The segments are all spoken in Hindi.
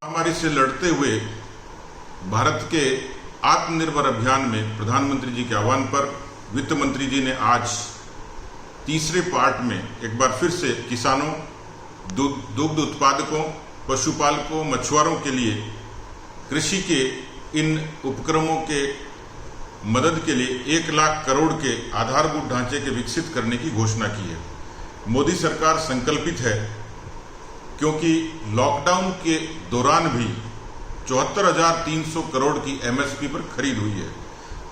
महामारी से लड़ते हुए भारत के आत्मनिर्भर अभियान में प्रधानमंत्री जी के आह्वान पर वित्त मंत्री जी ने आज तीसरे पार्ट में एक बार फिर से किसानों, दुग्ध उत्पादकों, पशुपालकों, मछुआरों के लिए कृषि के इन उपक्रमों के मदद के लिए 1 लाख करोड़ के आधारभूत ढांचे के विकसित करने की घोषणा की है। मोदी सरकार संकल्पित है क्योंकि लॉकडाउन के दौरान भी 74,300 करोड़ की एमएसपी पर खरीद हुई है।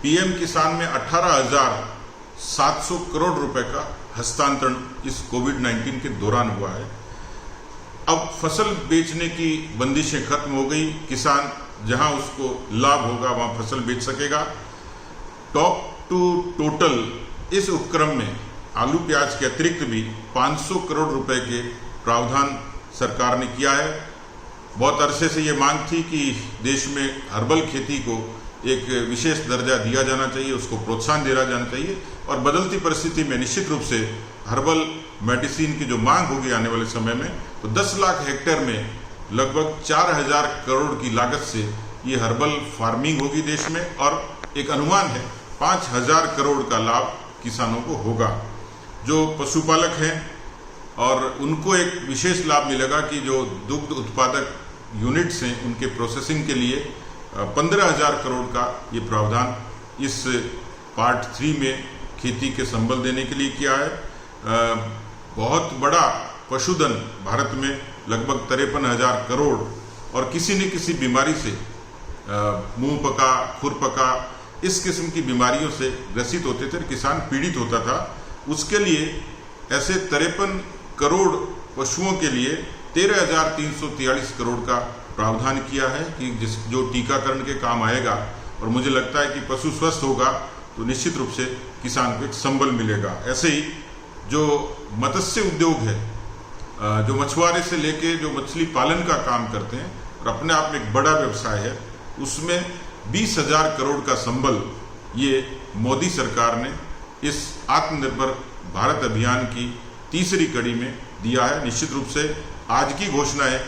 पीएम किसान में 18,700 करोड़ रुपए का हस्तांतरण इस कोविड-19 के दौरान हुआ है। अब फसल बेचने की बंदिशें खत्म हो गई, किसान जहां उसको लाभ होगा वहां फसल बेच सकेगा। टॉप टू टोटल इस उपक्रम में आलू प्याज के अतिरिक्त भी 500 करोड़ रुपए के प्रावधान सरकार ने किया है। बहुत अरसे से ये मांग थी कि देश में हर्बल खेती को एक विशेष दर्जा दिया जाना चाहिए, उसको प्रोत्साहन दिया जाना चाहिए और बदलती परिस्थिति में निश्चित रूप से हर्बल मेडिसिन की जो मांग होगी आने वाले समय में, तो 10 लाख हेक्टेयर में लगभग 4,000 करोड़ की लागत से ये हर्बल फार्मिंग होगी देश में और एक अनुमान है 5,000 करोड़ का लाभ किसानों को होगा। जो पशुपालक हैं और उनको एक विशेष लाभ मिलेगा कि जो दुग्ध उत्पादक यूनिट्स हैं उनके प्रोसेसिंग के लिए 15,000 करोड़ का ये प्रावधान इस पार्ट 3 में खेती के संबल देने के लिए किया है। बहुत बड़ा पशुधन भारत में लगभग 53,000 करोड़ और किसी न किसी बीमारी से मुंह पका, खुर पका, इस किस्म की बीमारियों से ग्रसित होते थे, किसान पीड़ित होता था। उसके लिए ऐसे 53 करोड़ पशुओं के लिए 13,343 करोड़ का प्रावधान किया है कि जो टीकाकरण के काम आएगा और मुझे लगता है कि पशु स्वस्थ होगा तो निश्चित रूप से किसान को एक संबल मिलेगा। ऐसे ही जो मत्स्य उद्योग है, जो मछुआरे से लेके जो मछली पालन का काम करते हैं और अपने आप में एक बड़ा व्यवसाय है, उसमें 20,000 करोड़ का संबल ये मोदी सरकार ने इस आत्मनिर्भर भारत अभियान की तीसरी कड़ी में दिया है। निश्चित रूप से आज की घोषणा है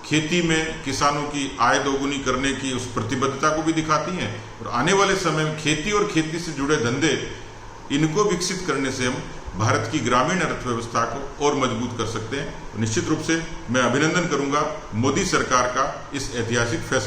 खेती में किसानों की आय दोगुनी करने की उस प्रतिबद्धता को भी दिखाती हैं और आने वाले समय में खेती और खेती से जुड़े धंधे इनको विकसित करने से हम भारत की ग्रामीण अर्थव्यवस्था को और मजबूत कर सकते हैं। तो निश्चित रूप से मैं अभिनंदन करूंगा मोदी सरकार का इस ऐतिहासिक फैसले